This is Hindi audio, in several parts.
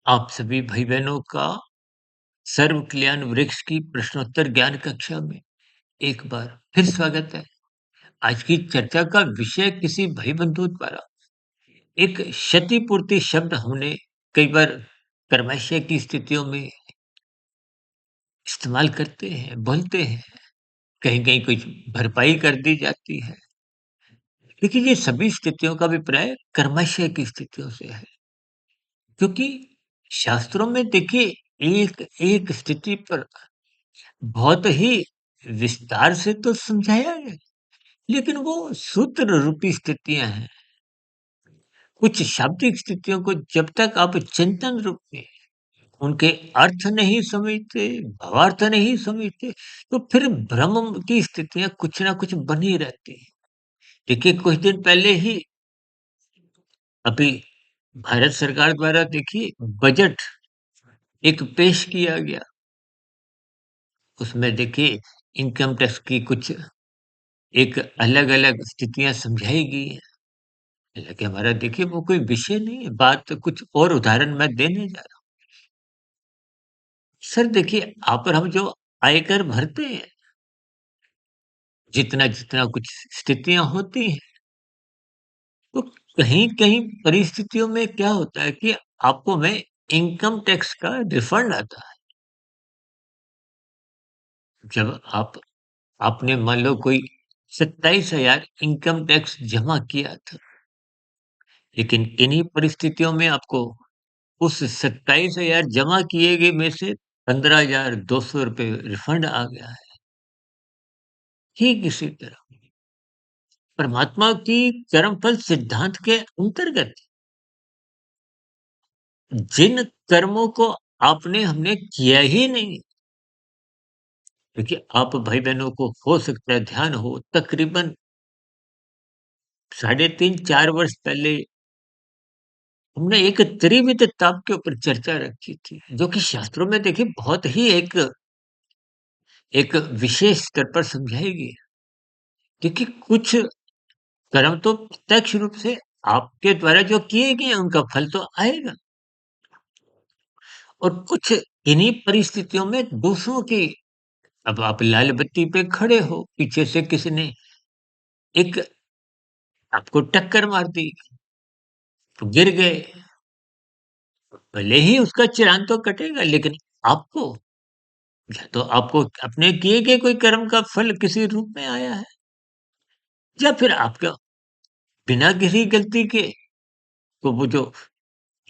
आप सभी भाई-बहनों का सर्व कल्याण वृक्ष की प्रश्नोत्तर ज्ञान कक्षा में एक बार फिर स्वागत है। आज की चर्चा का विषय किसी भाई-बंधु द्वारा एक क्षतिपूर्ति शब्द हमने कई बार कर्मश्य की स्थितियों में इस्तेमाल करते हैं, बोलते हैं। कहीं-कहीं कुछ भरपाई कर दी जाती है। लेकिन ये सभी स्थितियों का अभिप्राय कर्मश्य की स्थितियों से है। क्योंकि शास्त्रों में देखिए एक-एक स्थिति पर बहुत ही विस्तार से तो समझाया है, लेकिन वो सूत्र रूपी स्थितियाँ हैं। कुछ शाब्दिक स्थितियों को जब तक आप चिंतन रूप में उनके अर्थ नहीं समझते, भावार्थ नहीं समझते, तो फिर भ्रम की स्थितियाँ कुछ ना कुछ बनी रहती हैं। देखिए, कुछ दिन पहले ही अभी भारत सरकार द्वारा देखिए बजट एक पेश किया गया। उसमें देखिए इनकम टैक्स की कुछ एक अलग-अलग स्थितियाँ समझाई गई हैं। हालाँकि हमारा देखिए वो कोई विषय नहीं है, बात कुछ और उदाहरण मैं देने जा रहा हूँ। सर देखिए, आप और हम जो आयकर भरते हैं, जितना-जितना कुछ स्थितियाँ होती हैं, तो कहीं-कहीं परिस्थितियों में क्या होता है कि आपको में इनकम टैक्स का रिफंड आता है। जब आपने मान लो कोई 27,000 इनकम टैक्स जमा किया था, लेकिन किन्हीं परिस्थितियों में आपको उस 27,000 जमा किए गए में से 15,200 रुपए रिफंड आ गया है। ठीक इसी तरह परमात्मा की कर्मफल सिद्धांत के अंतर्गत जिन कर्मों को आपने हमने किया ही नहीं, देखिए आप भाई-बहनों को हो सकता है ध्यान हो तकरीबन साढ़े 3-4 वर्ष पहले हमने एक त्रिविध ताप के ऊपर चर्चा रखी थी, जो कि शास्त्रों में देखिए बहुत ही एक विशेष स्तर पर समझाई गई है। देखिए कुछ कर्म तो प्रत्यक्ष रूप से आपके द्वारा जो किए गए हैं उनका फल तो आएगा और कुछ इन्हीं परिस्थितियों में दूसरों की अब आप लाल बत्ती पे खड़े हो, पीछे से किसी ने एक आपको टक्कर मार दी, तो गिर गए, भले ही उसका चालान तो कटेगा लेकिन आपको या तो आपको अपने किए गए कोई कर्म का फल किसी रूप में आया है या फिर आपका बिना किसी गलती के तो वो जो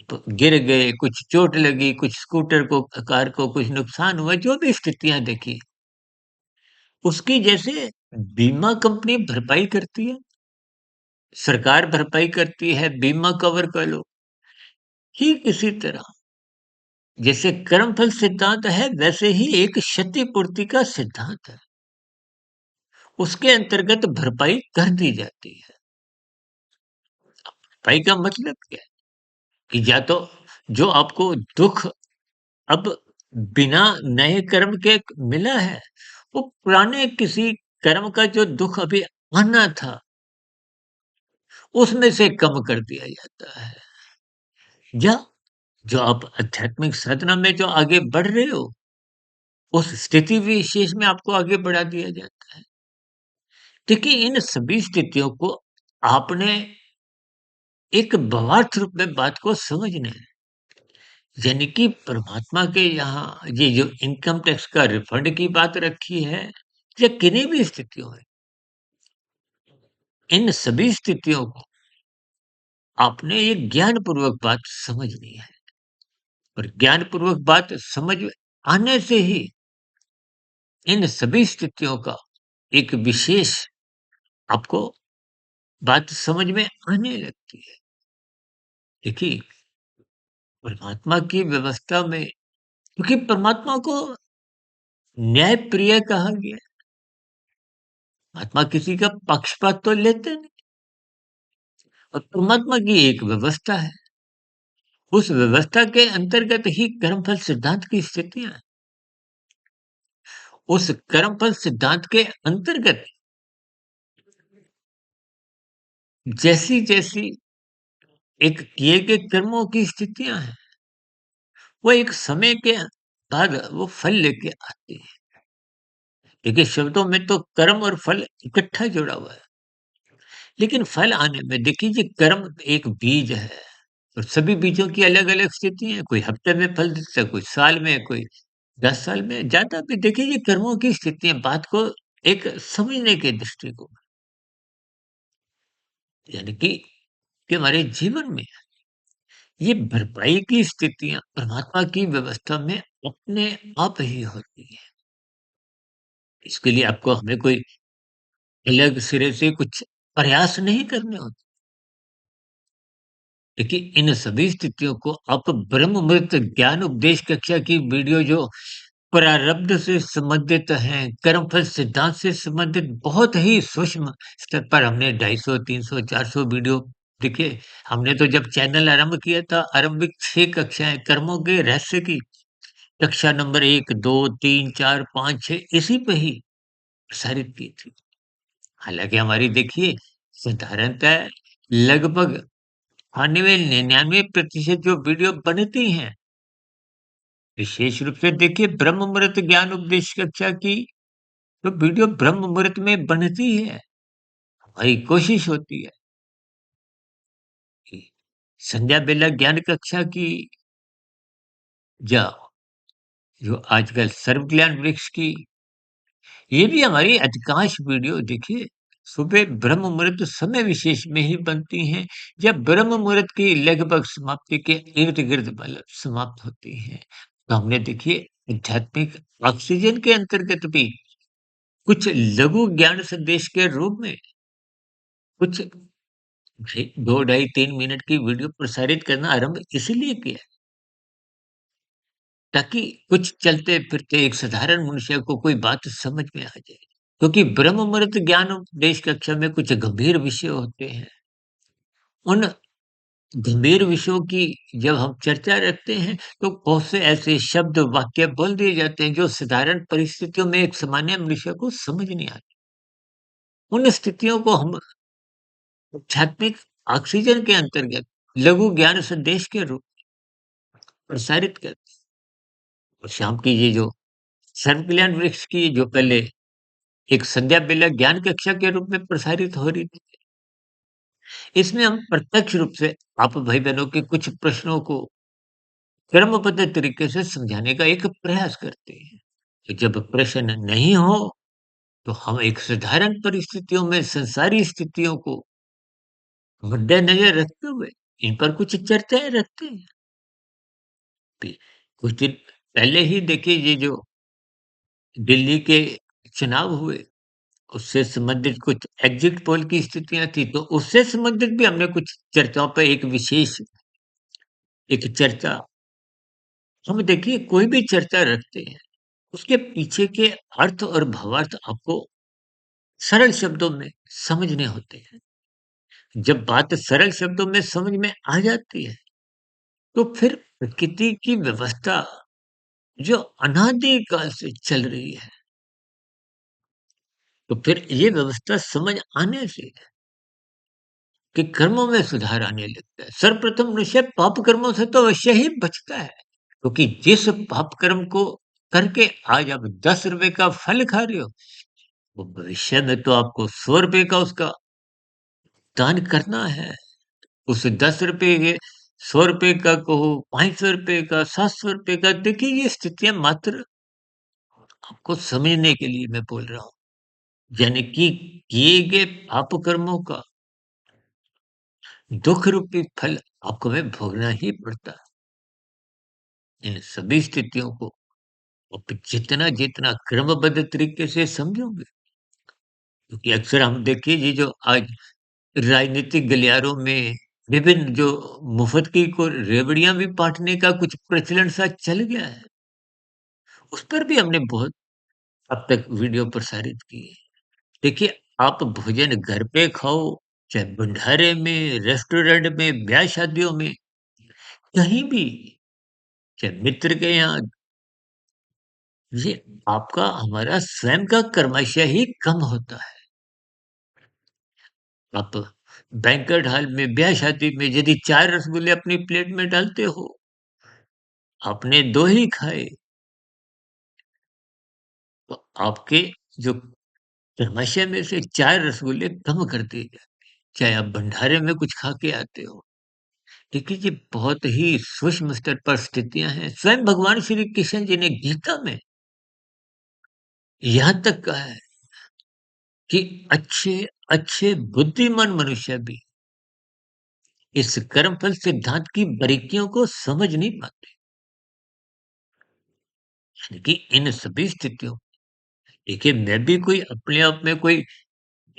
तो गिर गए, कुछ चोट लगी, कुछ स्कूटर को कार को कुछ नुकसान हुआ, जो भी स्थितियाँ देखी, उसकी जैसे बीमा कंपनी भरपाई करती है, सरकार भरपाई करती है, बीमा कवर कर लो, ठीक इसी तरह जैसे कर्मफल सिद्धांत है, वैसे ही एक क्षतिपूर्ति का सिद्धांत है। उसके अंतर्गत भरपाई कर दी जाती है। भरपाई का मतलब क्या है? कि या तो जो आपको दुःख अब बिना नए कर्म के मिला है, वो पुराने किसी कर्म का जो दुःख अभी आना था, उसमें से कम कर दिया जाता है। या जो आप आध्यात्मिक साधना में जो आगे बढ़ रहे हो, उस स्थिति विशेष में आपको आगे बढ़ा दिया जाता है। देखिए, इन सभी स्थितियों को आपने एक भावार्थ रूप में बात को समझना है। यानी कि परमात्मा के यहाँ ये जो इनकम टैक्स का रिफंड की बात रखी है या किन्हीं भी स्थितियों में, इन सभी स्थितियों को आपने ये ज्ञानपूर्वक बात समझनी है और ज्ञानपूर्वक बात समझ आने से ही इन सभी स्थितियों का एक विशेष आपको बात समझ में आने लगती है। देखिए, परमात्मा की व्यवस्था में क्योंकि परमात्मा को न्याय प्रिय कहा गया है। महात्मा किसी का पक्षपात तो लेते नहीं और परमात्मा की एक व्यवस्था है। उस व्यवस्था के अंतर्गत ही कर्मफल सिद्धांत की स्थितियाँ हैं। उस कर्मफल सिद्धांत के अंतर्गत जैसी-जैसी एक किए गए कर्मों की स्थितियाँ हैं, वो एक समय के बाद वो फल लेके आती है। देखिए शब्दों में तो कर्म और फल इकट्ठा जुड़ा हुआ है, लेकिन फल आने में देखिए ये कर्म एक बीज है और सभी बीजों की अलग-अलग स्थिति है। कोई हफ्ते में फल देता है, कोई साल में, कोई 10 साल में। ज़्यादा भी देखिए ये कर्मों की स्थिति है, बात को एक समझने के दृष्टिकोण यानी कि हमारे जीवन में ये भरपाई की स्थितियाँ परमात्मा की व्यवस्था में अपने आप ही होती हैं। इसके लिए आपको हमें कोई अलग सिरे से कुछ प्रयास नहीं करने होते। देखिए इन सभी स्थितियों को आप ब्रह्म मुहूर्त ज्ञान उपदेश कक्षा की वीडियो जो प्रारब्ध से संबंधित हैं, कर्मफल सिद्धांत से संबंधित बहुत ही सूक्ष्म स्तर पर हमने 250, 300, 400 वीडियो देखिए, हमने तो जब चैनल आरंभ किया था, आरंभिक 6 कक्षाएँ कर्मों के रहस्य की, कक्षा नंबर 1, 2, 3, 4, 5, 6 इसी पे ही प्रसारित की थी। हालाँकि हमारी देखिए साधारणतः लगभग 99-99% जो वीडियो बनती हैं, विशेष रूप से देखिए ब्रह्म मुहूर्त ज्ञान उपदेश कक्षा की तो वीडियो ब्रह्म मुहूर्त में बनती है। हमारी कोशिश होती है कि संध्या बेला ज्ञान कक्षा की या जो आजकल सर्व ज्ञान वृक्ष की, ये भी हमारी अधिकांश वीडियो देखिए सुबह ब्रह्म मुहूर्त समय विशेष में ही बनती हैं या ब्रह्म मुहूर्त की लगभग समाप्ति के इर्द-गिर्द मतलब समाप्त होती हैं। तो हमने देखिए आध्यात्मिक ऑक्सीजन के अंतर्गत भी कुछ लघु ज्ञान संदेश के रूप में कुछ भे 2 ढाई 3 मिनट की वीडियो प्रसारित करना आरंभ इसीलिए किया ताकि कुछ चलते-फिरते एक साधारण मनुष्य को कोई बात समझ में आ जाए। क्योंकि ब्रह्म मुहूर्त ज्ञान उपदेश कक्षा में कुछ गंभीर विषय होते हैं। उन गंभीर विषयों की जब हम चर्चा रखते हैं, तो बहुत से ऐसे शब्द, वाक्य बोल दिए जाते हैं, जो साधारण परिस्थितियों में एक सामान्य मनुष्य को समझ नहीं आते। उन स्थितियों को हम आध्यात्मिक ऑक्सीजन के अंतर्गत लघु ज्ञान संदेश के रूप प्रसारित करते हैं। और शाम की ये जो सर्व कल्याण वृक्ष की जो पहले एक संध्या बेला ज्ञान कक्षा के रूप में प्रसारित हो रही थी, इसमें हम प्रत्यक्ष रूप से आप भाई-बहनों के कुछ प्रश्नों को क्रमबद्ध तरीके से समझाने का एक प्रयास करते हैं। तो जब प्रश्न नहीं हो, तो हम एक साधारण परिस्थितियों में संसारी स्थितियों को मद्देनजर रखते हुए इन पर कुछ चर्चाएँ रखते हैं। भी कुछ दिन पहले ही देखिए ये जो दिल्ली के चुनाव हुए, उससे संबंधित कुछ एग्ज़िट पोल की स्थितियाँ थी, तो उससे संबंधित भी हमने कुछ चर्चाओं पे एक विशेष एक चर्चा हम देखिए कोई भी चर्चा रखते हैं, उसके पीछे के अर्थ और भावार्थ आपको सरल शब्दों में समझने होते हैं। जब बात सरल शब्दों में समझ में आ जाती है, तो फिर प्रकृति की व्यवस्था जो अनादि काल से चल रही है, तो फिर ये व्यवस्था समझ आने से कि कर्मों में सुधार आने लगता है। सर्वप्रथम मनुष्य पाप कर्मों से तो अवश्य ही बचता है, क्योंकि जिस पाप कर्म को करके आज आप ₹10 का फल खा रहे हो, वो भविष्य में तो आपको ₹100 का उसका दान करना है। उस ₹10 के ₹100 का कहो, ₹500 का, ₹700 का देखिए ये स्थितियाँ मात्र आपको समझने के लिए मैं बोल रहा हूँ। यानी कि किए गए पाप कर्मों का दुःख रूपी फल आपको हमें भोगना ही पड़ता है। इन सभी स्थितियों को आप जितना-जितना क्रमबद्ध तरीके से समझोगे, क्योंकि अक्सर हम देखिए ये जो आज राजनीतिक गलियारों में विभिन्न जो मुफ्त की को रेवड़ियाँ भी बाँटने का कुछ प्रचलन सा चल गया है, उस पर भी हमने बहुत अब तक वीडियो प्रसारित की है। देखिए, आप भोजन घर पे खाओ, चाहे भंडारे में, रेस्टोरेंट में, ब्याह-शादियों में, कहीं भी, चाहे मित्र के यहाँ, ये आपका हमारा स्वयं का कर्मशः ही कम होता है। आप बैंक्वेट हॉल में, ब्याह-शादी में यदि 4 रसगुल्ले अपनी प्लेट में डालते हो, आपने 2 ही खाए, तो आपके जो क्रमशः में से 4 रसगुल्ले कम कर दिए जाएँ, चाहे आप भंडारे में कुछ खा के आते हो। देखिए, ये बहुत ही सूक्ष्म स्तर पर स्थितियाँ हैं। स्वयं भगवान श्री कृष्ण जी ने गीता में यहाँ तक कहा है कि अच्छे अच्छे बुद्धिमान मनुष्य भी इस कर्मफल सिद्धांत की बारीकियों को समझ नहीं पाते। यानी कि इन सभी स्थितियों देखिए, मैं भी कोई अपने आप में कोई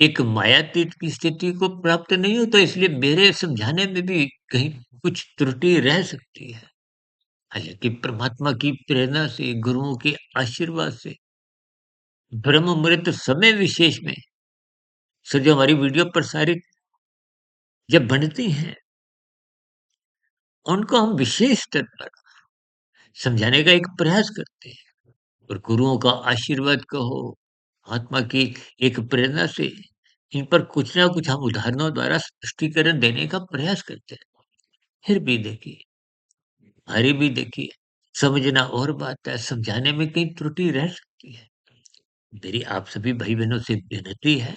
एक मायातीत की स्थिति को प्राप्त नहीं हूँ, तो इसलिए मेरे समझाने में भी कहीं कुछ त्रुटि रह सकती है। हालाँकि परमात्मा की प्रेरणा से, गुरुओं के आशीर्वाद से, ब्रह्म मुहूर्त समय विशेष में से जो हमारी वीडियो प्रसारित जब बनती हैं, उनको हम विशेष स्तर पर समझाने का एक प्रयास करते हैं। और गुरुओं का आशीर्वाद कहो, आत्मा की एक प्रेरणा से इन पर कुछ ना कुछ हम उदाहरणों द्वारा स्पष्टीकरण देने का प्रयास करते हैं। फिर भी देखिए, हमारी भी देखिए, समझना और बात है, समझाने में कहीं त्रुटि रह सकती है। मेरी आप सभी भाई-बहनों से विनती है,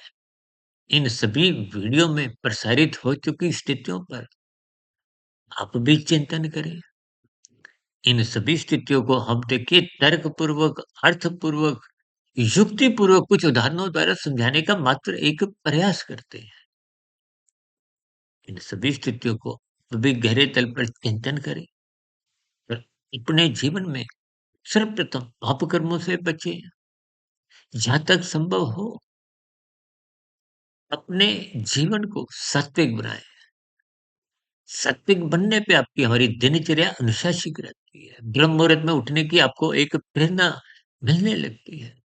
इन सभी वीडियो में प्रसारित हो चुकी स्थितियों पर आप भी चिंतन करें। इन सभी स्थितियों को हम देखिए तर्कपूर्वक, अर्थपूर्वक, युक्तिपूर्वक कुछ उदाहरणों द्वारा समझाने का मात्र एक प्रयास करते हैं। इन सभी स्थितियों को भी गहरे तल पर चिंतन करें और अपने जीवन में सर्वप्रथम पाप कर्मों से बचें। जहाँ तक संभव हो अपने जीवन को सात्विक बनाएँ। सात्विक बनने पे आपकी हमारी दिनचर्या अनुशासित रहती है। ब्रह्म मुहूर्त में उठने की आपको एक प्रेरणा मिलने लगती है।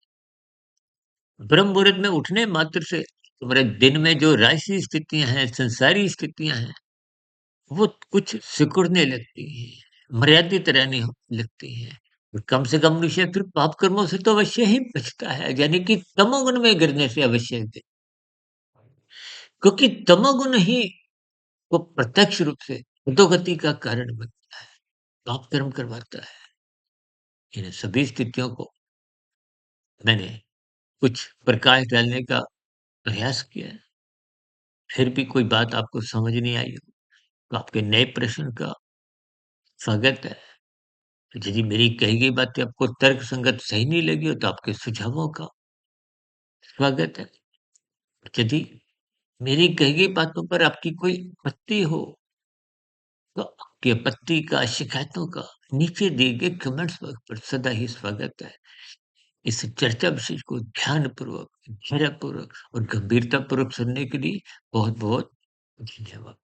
ब्रह्म मुहूर्त में उठने मात्र से तुम्हारे दिन में जो राशि स्थितियाँ हैं, संसारी स्थितियाँ हैं, वो कुछ सिकुड़ने लगती हैं, मर्यादित रहने लगती हैं। और कम से कम मनुष्य फिर पाप कर्मों से तो अवश्य ही बचता है, यानी कि तमोगुण में गिरने से अवश्य ही, क्योंकि तमोगुण ही वो प्रत्यक्ष रूप से अधोगति का कारण बनता है, पाप कर्म करवाता है। इन सभी स्थितियों को मैंने कुछ प्रकाश डालने का प्रयास किया है। फिर भी कोई बात आपको समझ नहीं आई हो, तो आपके नए प्रश्न का स्वागत है। यदि मेरी कही गई बातें आपको तर्कसंगत सही नहीं लगी हो, तो आपके सुझावों का स्वागत है। यदि मेरी कही गई बातों पर आपकी कोई आपत्ति हो, तो आपकी आपत्ति का, शिकायतों का नीचे दिए गए कमेंट्स बॉक्स पर सदा ही स्वागत है। इस चर्चा विषय को ध्यानपूर्वक, धैर्यपूर्वक और गंभीरतापूर्वक सुनने के लिए बहुत-बहुत धन्यवाद।